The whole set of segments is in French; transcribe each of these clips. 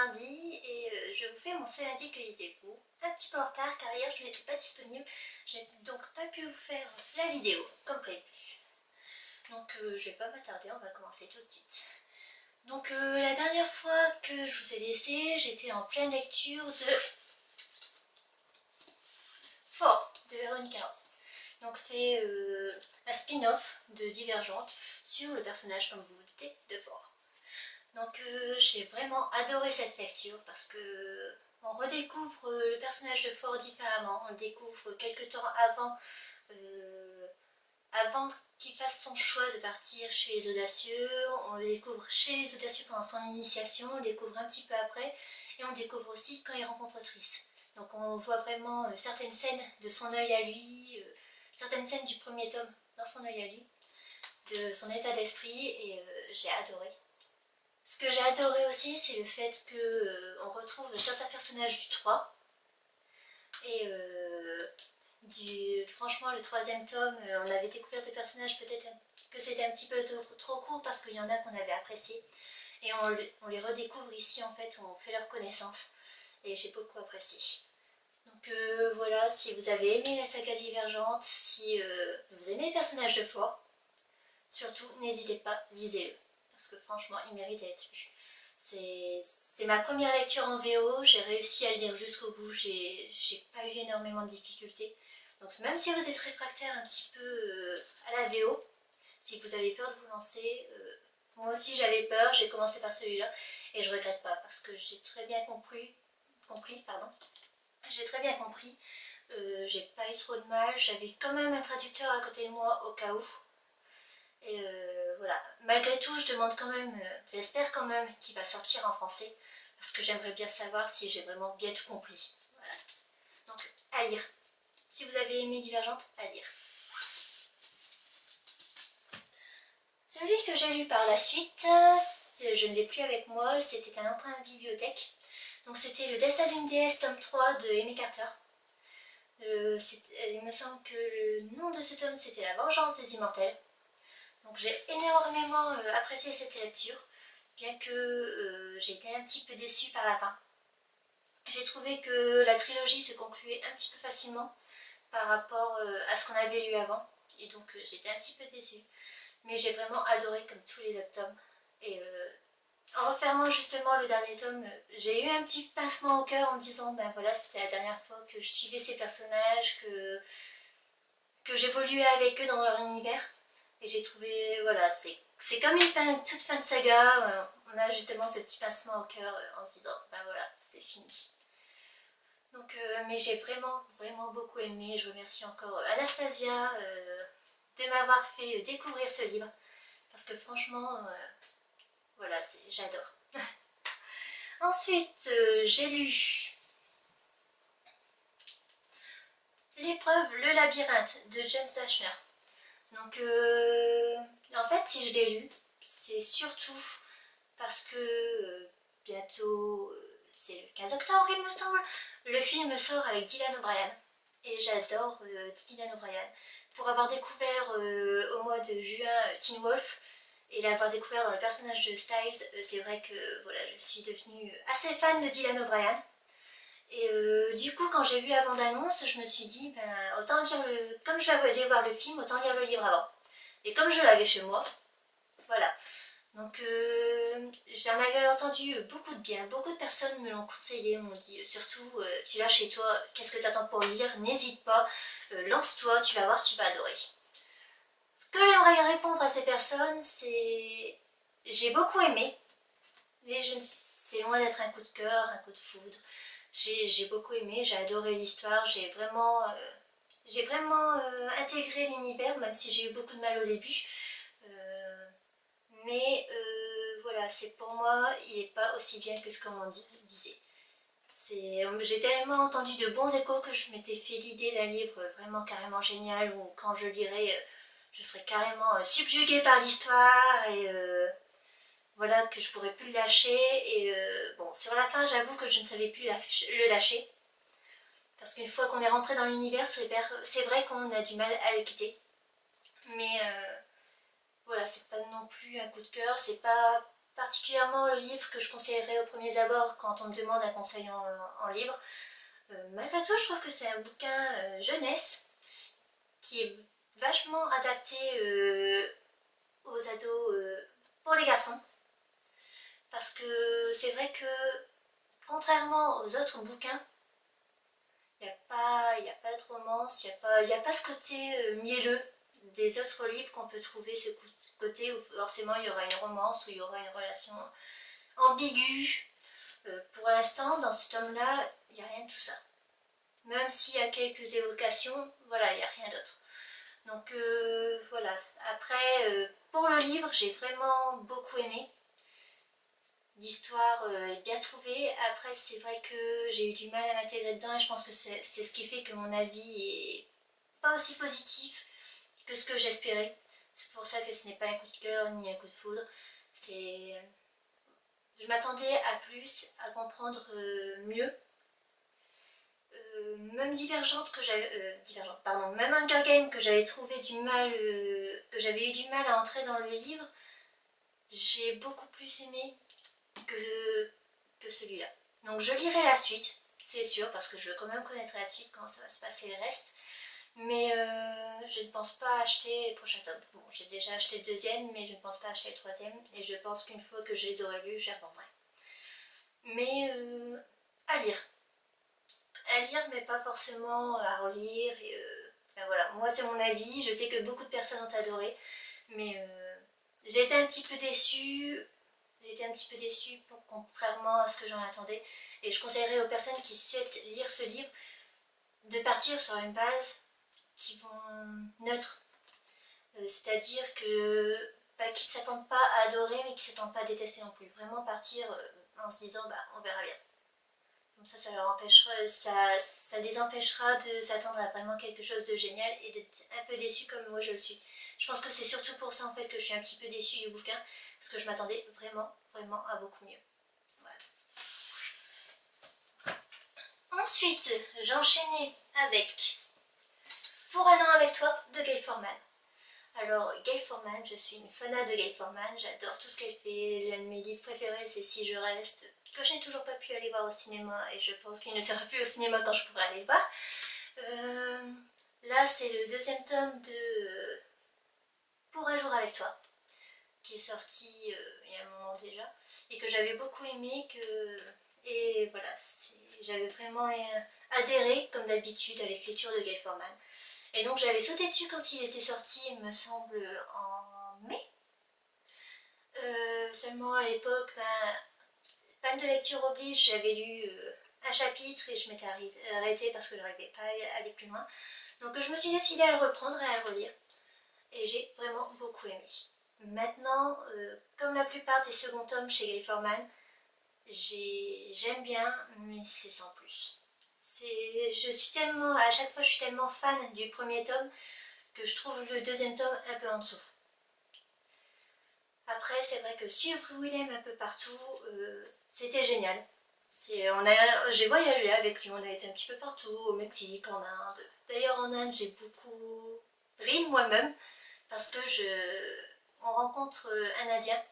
mardi et je vous fais mon C'est lundi que lisez-vous. Un petit peu en retard car hier je n'étais pas disponible, j'ai donc pas pu vous faire la vidéo comme prévu. Donc je vais pas m'attarder, on va commencer tout de suite. Donc la dernière fois que je vous ai laissé, j'étais en pleine lecture de Fort de Véronique Ross. Donc c'est un spin-off de Divergente sur le personnage, comme vous vous doutez, de Fort. Donc j'ai vraiment adoré cette lecture parce que on redécouvre le personnage de Fort différemment. On le découvre quelques temps avant qu'il fasse son choix de partir chez les Audacieux. On le découvre chez les Audacieux pendant son initiation, on le découvre un petit peu après et on le découvre aussi quand il rencontre Triss. Donc on voit vraiment certaines scènes de son œil à lui, certaines scènes du premier tome dans son œil à lui, de son état d'esprit et j'ai adoré. Ce que j'ai adoré aussi, c'est le fait qu'on retrouve certains personnages du 3. Et franchement, le troisième tome, on avait découvert des personnages, peut-être que c'était un petit peu trop court parce qu'il y en a qu'on avait apprécié. Et on les redécouvre ici, en fait, on fait leur connaissance. Et j'ai beaucoup apprécié. Donc voilà, si vous avez aimé la saga Divergente, si vous aimez le personnage de Fort, surtout n'hésitez pas, lisez-le. Parce que franchement, il mérite d'être lu. C'est ma première lecture en VO, j'ai réussi à le lire jusqu'au bout, j'ai pas eu énormément de difficultés. Donc même si vous êtes réfractaire un petit peu à la VO, si vous avez peur de vous lancer, moi aussi j'avais peur, j'ai commencé par celui-là et je regrette pas parce que j'ai très bien compris, j'ai très bien compris, j'ai pas eu trop de mal, j'avais quand même un traducteur à côté de moi au cas où. Et voilà, malgré tout je demande quand même, j'espère quand même qu'il va sortir en français parce que j'aimerais bien savoir si j'ai vraiment bien tout compris. Voilà. Donc à lire, si vous avez aimé Divergente, à lire. Celui que j'ai lu par la suite, je ne l'ai plus avec moi, c'était un emprunt à bibliothèque. Donc c'était Le Destin d'une déesse tome 3 de Amy Carter. Il me semble que le nom de ce tome c'était La Vengeance des Immortels. Donc j'ai énormément apprécié cette lecture, bien que j'ai été un petit peu déçue par la fin. J'ai trouvé que la trilogie se concluait un petit peu facilement par rapport à ce qu'on avait lu avant, et donc j'étais un petit peu déçue. Mais j'ai vraiment adoré comme tous les autres tomes. Et en refermant justement le dernier tome, j'ai eu un petit pincement au cœur en me disant ben voilà, c'était la dernière fois que je suivais ces personnages, que j'évoluais avec eux dans leur univers. Et j'ai trouvé, voilà, c'est comme toute fin de saga, on a justement ce petit pincement au cœur en se disant, ben voilà, c'est fini. Donc, mais j'ai vraiment, vraiment beaucoup aimé, je remercie encore Anastasia de m'avoir fait découvrir ce livre, parce que franchement, voilà, j'adore. Ensuite, j'ai lu L'épreuve, le labyrinthe de James Dashner. Donc en fait si je l'ai lu, c'est surtout parce que bientôt, c'est le 15 octobre il me semble, le film sort avec Dylan O'Brien. Et j'adore Dylan O'Brien. Pour avoir découvert au mois de juin Teen Wolf et l'avoir découvert dans le personnage de Styles, c'est vrai que voilà, je suis devenue assez fan de Dylan O'Brien. Et du coup, quand j'ai vu la bande-annonce, je me suis dit, ben, autant lire comme je vais aller voir le film, autant lire le livre avant. Et comme je l'avais chez moi, voilà. Donc j'en avais entendu beaucoup de bien, beaucoup de personnes me l'ont conseillé, m'ont dit surtout tu l'as chez toi, qu'est-ce que tu attends pour lire, n'hésite pas, lance-toi, tu vas voir, tu vas adorer. Ce que j'aimerais répondre à ces personnes, c'est j'ai beaucoup aimé, mais c'est loin d'être un coup de cœur, un coup de foudre. J'ai beaucoup aimé, j'ai adoré l'histoire, j'ai vraiment intégré l'univers, même si j'ai eu beaucoup de mal au début. Mais voilà, c'est pour moi, il n'est pas aussi bien que ce qu'on disait. J'ai tellement entendu de bons échos que je m'étais fait l'idée d'un livre vraiment carrément génial où quand je lirai, je serai carrément subjuguée par l'histoire et voilà, que je pourrais plus le lâcher. Et bon, sur la fin, j'avoue que je ne savais plus le lâcher. Parce qu'une fois qu'on est rentré dans l'univers, c'est vrai qu'on a du mal à le quitter. Mais voilà, c'est pas non plus un coup de cœur, c'est pas particulièrement le livre que je conseillerais au premier abord quand on me demande un conseil en livre. Malgré tout, je trouve que c'est un bouquin jeunesse qui est vachement adapté aux ados pour les garçons. Parce que c'est vrai que, contrairement aux autres bouquins, il n'y a pas de romance, il n'y a pas ce côté mielleux des autres livres qu'on peut trouver, ce côté où forcément il y aura une romance, où il y aura une relation ambiguë. Pour l'instant, dans ce tome-là, il n'y a rien de tout ça. Même s'il y a quelques évocations, voilà, il n'y a rien d'autre. Donc voilà, après, pour le livre, j'ai vraiment beaucoup aimé. L'histoire est bien trouvée. Après, c'est vrai que j'ai eu du mal à m'intégrer dedans et je pense que c'est ce qui fait que mon avis est pas aussi positif que ce que j'espérais. C'est pour ça que ce n'est pas un coup de cœur ni un coup de foudre. Je m'attendais à plus, à comprendre mieux. Même Divergente que j'avais... même Hunger Game que j'avais trouvé du mal... que j'avais eu du mal à entrer dans le livre, j'ai beaucoup plus aimé que celui-là. Donc je lirai la suite, c'est sûr, parce que je veux quand même connaître la suite, comment ça va se passer le reste. Mais je ne pense pas acheter les prochains tomes. Bon, j'ai déjà acheté le deuxième, mais je ne pense pas acheter le troisième. Et je pense qu'une fois que je les aurai lus, je les revendrai. Mais à lire. À lire, mais pas forcément à relire. Enfin, voilà, moi c'est mon avis. Je sais que beaucoup de personnes ont adoré. Mais j'ai été un petit peu déçue. J'étais un petit peu déçue, contrairement à ce que j'en attendais. Et je conseillerais aux personnes qui souhaitent lire ce livre de partir sur une base qui vont neutre. C'est-à-dire que qu'ils ne s'attendent pas à adorer, mais qui ne s'attendent pas à détester non plus. Vraiment partir en se disant, on verra bien. Comme ça leur empêchera, ça les empêchera de s'attendre à vraiment quelque chose de génial et d'être un peu déçus comme moi je le suis. Je pense que c'est surtout pour ça en fait que je suis un petit peu déçue du bouquin, parce que je m'attendais vraiment, vraiment à beaucoup mieux. Voilà. Ensuite, j'ai enchaîné avec Pour un an avec toi de Gail Forman. Alors, Gail Forman, je suis une fanat de Gail Forman, j'adore tout ce qu'elle fait. L'un de mes livres préférés, c'est Si je reste, que je n'ai toujours pas pu aller voir au cinéma et je pense qu'il ne sera plus au cinéma quand je pourrai aller le voir. Là, c'est le deuxième tome de Pour un jour avec toi, qui est sorti il y a un moment déjà et que j'avais beaucoup aimé. Et voilà, j'avais vraiment adhéré, comme d'habitude, à l'écriture de Gail Forman. Et donc j'avais sauté dessus quand il était sorti, il me semble, en mai. Seulement à l'époque, panne de lecture oblige, j'avais lu un chapitre et je m'étais arrêtée parce que je n'arrivais pas à aller plus loin. Donc je me suis décidée à le reprendre et à le relire. Et j'ai vraiment beaucoup aimé. Maintenant, comme la plupart des seconds tomes chez Gail Forman, j'aime bien, mais c'est sans plus. À chaque fois je suis tellement fan du premier tome que je trouve le deuxième tome un peu en dessous. Après, c'est vrai que suivre Willem un peu partout, c'était génial. J'ai voyagé avec lui, on a été un petit peu partout, au Mexique, en Inde. D'ailleurs, en Inde, j'ai beaucoup ri de moi-même parce que on rencontre un Indien.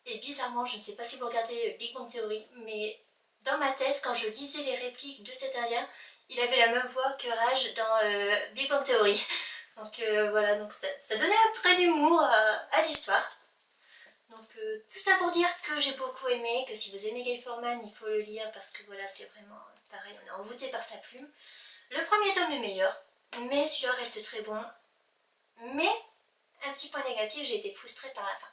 Et bizarrement, je ne sais pas si vous regardez Big Bang Theory, mais dans ma tête, quand je lisais les répliques de cet Indien, il avait la même voix que Raj dans Big Bang Theory. Donc voilà, donc ça donnait un trait d'humour à l'histoire. Donc tout ça pour dire que j'ai beaucoup aimé, que si vous aimez Gail Forman, il faut le lire parce que voilà, c'est vraiment pareil, on est envoûté par sa plume. Le premier tome est meilleur, mais celui-là reste très bon. Mais, un petit point négatif, j'ai été frustrée par la fin.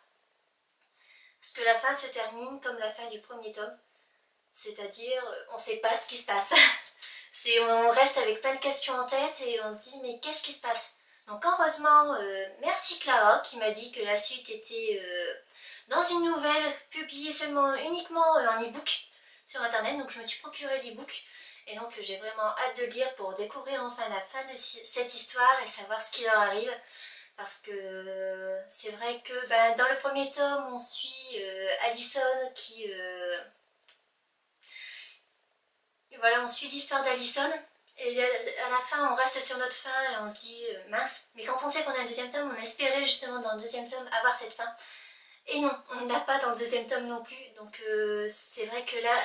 Parce que la fin se termine comme la fin du premier tome, c'est-à-dire on ne sait pas ce qui se passe. On reste avec plein de questions en tête et on se dit mais qu'est-ce qui se passe? Donc heureusement, merci Clara qui m'a dit que la suite était dans une nouvelle publiée uniquement en e-book sur internet. Donc je me suis procuré l'e-book et donc j'ai vraiment hâte de le lire pour découvrir enfin la fin de cette histoire et savoir ce qui leur arrive. Parce que c'est vrai que dans le premier tome, on suit Allison qui... voilà, on suit l'histoire d'Allison. Et à la fin, on reste sur notre fin et on se dit mince. Mais quand on sait qu'on a un deuxième tome, on espérait justement dans le deuxième tome avoir cette fin. Et non, on ne l'a pas dans le deuxième tome non plus, donc c'est vrai que là,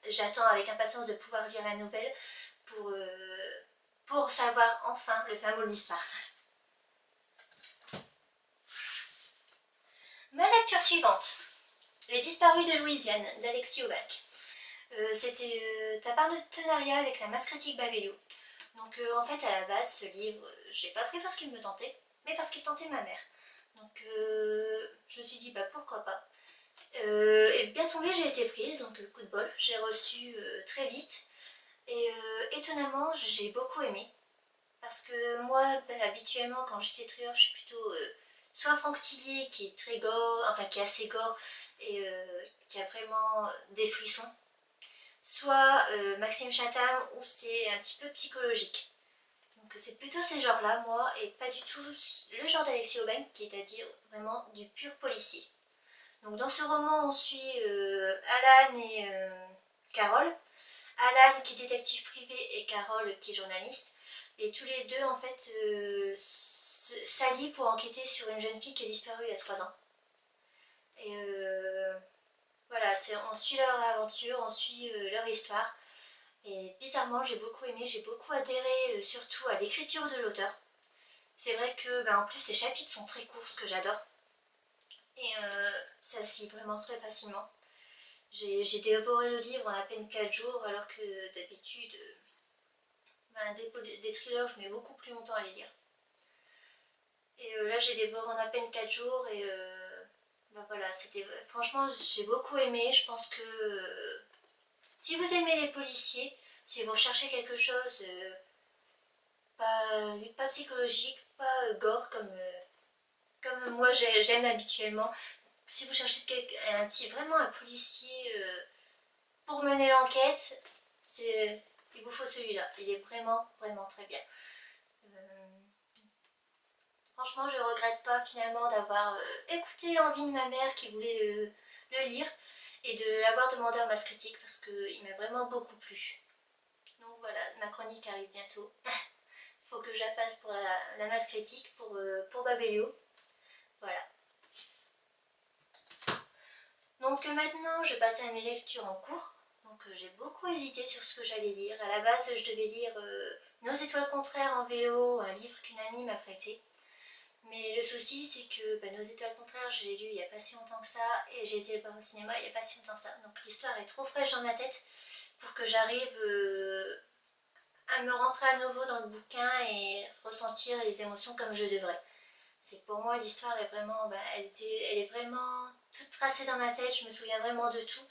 j'attends avec impatience de pouvoir lire la nouvelle pour savoir enfin le fin mot de l'histoire. Ma lecture suivante, Les disparus de Louisiane, d'Alexis Aubac. C'était un partenariat avec la masse critique Babelio. Donc en fait, à la base, ce livre, je l'ai pas pris parce qu'il me tentait, mais parce qu'il tentait ma mère. Donc je me suis dit, bah pourquoi pas. Et bien tombé, j'ai été prise, donc coup de bol, j'ai reçu très vite. Et étonnamment, j'ai beaucoup aimé. Parce que moi, habituellement, quand j'étais thriller, je suis plutôt soit Franck Tillier, qui est très gore, enfin qui est assez gore, et qui a vraiment des frissons, soit Maxime Chatham, où c'est un petit peu psychologique. Donc c'est plutôt ces genres-là, moi, et pas du tout le genre d'Alexis Aubac, qui est à dire vraiment du pur policier. Donc dans ce roman, on suit Alan et Carole. Alan qui est détective privé et Carole qui est journaliste. Et tous les deux en fait s'allient pour enquêter sur une jeune fille qui est disparue il y a 3 ans. Et voilà, on suit leur aventure, on suit leur histoire. Et bizarrement, j'ai beaucoup aimé, j'ai beaucoup adhéré surtout à l'écriture de l'auteur. C'est vrai que en plus ces chapitres sont très courts, ce que j'adore. Et ça se lit vraiment très facilement. J'ai dévoré le livre en à peine 4 jours, alors que d'habitude, des thrillers, je mets beaucoup plus longtemps à les lire. Et là, j'ai dévoré en à peine 4 jours, et voilà, franchement, j'ai beaucoup aimé. Je pense que si vous aimez les policiers, si vous recherchez quelque chose pas psychologique, pas gore comme moi j'aime habituellement, si vous cherchez vraiment un policier pour mener l'enquête, il vous faut celui-là. Il est vraiment, vraiment très bien. Franchement, je regrette pas finalement d'avoir écouté l'envie de ma mère qui voulait le lire et de l'avoir demandé en masse critique parce qu'il m'a vraiment beaucoup plu. Donc voilà, ma chronique arrive bientôt. Faut que je la fasse pour la masse critique, pour Babelio. Voilà. Donc maintenant, je passe à mes lectures en cours. Donc j'ai beaucoup hésité sur ce que j'allais lire. À la base, je devais lire Nos étoiles contraires en VO, un livre qu'une amie m'a prêté. Mais le souci, c'est que Nos étoiles contraires, je l'ai lu il n'y a pas si longtemps que ça, et j'ai été le voir au cinéma il n'y a pas si longtemps que ça. Donc l'histoire est trop fraîche dans ma tête pour que j'arrive à me rentrer à nouveau dans le bouquin et ressentir les émotions comme je devrais. C'est pour moi, l'histoire est vraiment, elle est vraiment toute tracée dans ma tête, je me souviens vraiment de tout.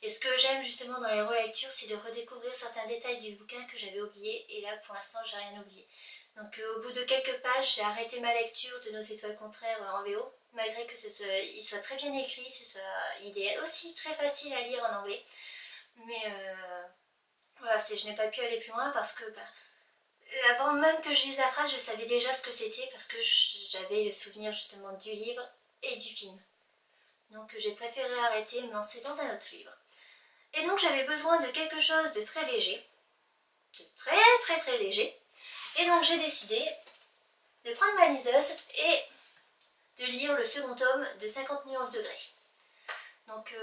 Et ce que j'aime justement dans les relectures, c'est de redécouvrir certains détails du bouquin que j'avais oubliés, et là pour l'instant j'ai rien oublié. Donc au bout de quelques pages, j'ai arrêté ma lecture de Nos étoiles contraires en VO, malgré que il soit très bien écrit, il est aussi très facile à lire en anglais. Mais voilà, je n'ai pas pu aller plus loin parce que avant même que je lise la phrase, je savais déjà ce que c'était parce que j'avais le souvenir justement du livre et du film. Donc j'ai préféré arrêter et me lancer dans un autre livre. Et donc j'avais besoin de quelque chose de très léger, de très très très léger. Et donc j'ai décidé de prendre ma liseuse et de lire le second tome de 50 nuances degrés. Donc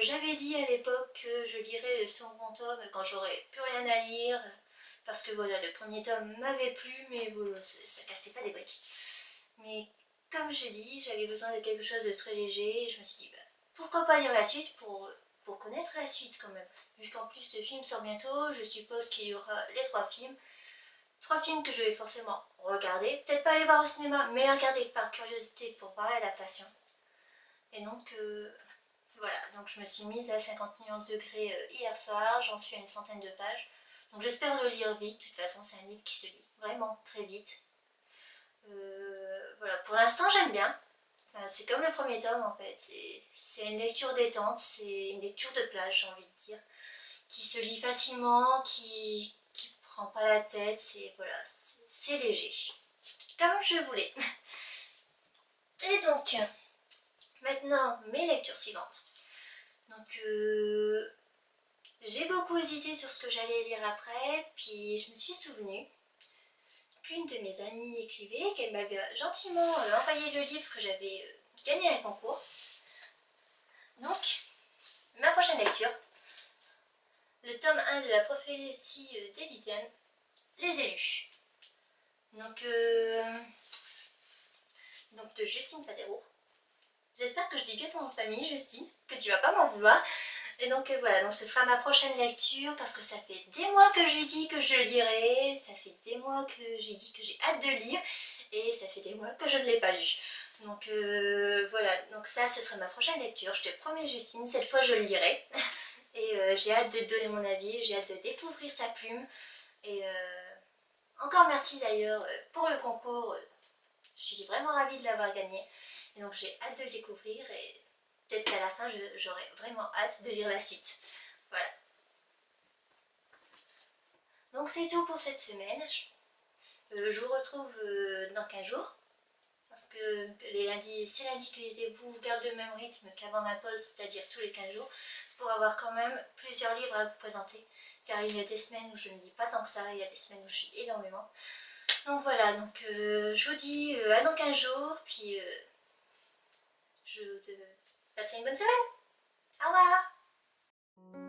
j'avais dit à l'époque que je lirais le second tome quand j'aurais plus rien à lire, parce que voilà, le premier tome m'avait plu, mais voilà, ça cassait pas des briques. Mais comme j'ai dit, j'avais besoin de quelque chose de très léger, et je me suis dit, pourquoi pas lire la suite pour connaître la suite quand même. Vu qu'en plus le film sort bientôt, je suppose qu'il y aura les 3 films. 3 films que je vais forcément regarder, peut-être pas aller voir au cinéma, mais les regarder par curiosité pour voir l'adaptation. Et donc voilà, donc je me suis mise à 50 nuances degrés hier soir, j'en suis à une centaine de pages. Donc j'espère le lire vite, de toute façon c'est un livre qui se lit vraiment très vite. Voilà, pour l'instant j'aime bien. Enfin, c'est comme le premier tome en fait, c'est une lecture détente, c'est une lecture de plage j'ai envie de dire, qui se lit facilement, qui prend pas la tête, c'est léger, comme je voulais. Et donc, maintenant mes lectures suivantes. Donc j'ai beaucoup hésité sur ce que j'allais lire après, puis je me suis souvenue qu'une de mes amies écrivait qu'elle m'avait gentiment envoyé le livre que j'avais gagner un concours. Donc, ma prochaine lecture, le tome 1 de la prophétie d'Élysiane, Les élus. Donc de Justine Patero. J'espère que je dis bien ton nom de famille, Justine, que tu vas pas m'en vouloir. Et donc voilà, donc ce sera ma prochaine lecture parce que ça fait des mois que je lui dis que je lirai, ça fait des mois que j'ai dit que j'ai hâte de lire et ça fait des mois que je ne l'ai pas lu. Donc voilà, donc ça ce sera ma prochaine lecture, je te promets Justine, cette fois je lirai. Et j'ai hâte de donner mon avis, j'ai hâte de découvrir ta plume. Et encore merci d'ailleurs pour le concours, je suis vraiment ravie de l'avoir gagné. Et donc j'ai hâte de le découvrir et peut-être qu'à la fin j'aurai vraiment hâte de lire la suite. Voilà. Donc c'est tout pour cette semaine. Je vous retrouve dans 15 jours. Parce que c'est lundi que les éboues gardent le même rythme qu'avant ma pause, c'est-à-dire tous les 15 jours, pour avoir quand même plusieurs livres à vous présenter. Car il y a des semaines où je ne lis pas tant que ça, il y a des semaines où je lis énormément. Donc voilà, donc je vous dis à dans 15 jours, puis je te passe une bonne semaine. Au revoir.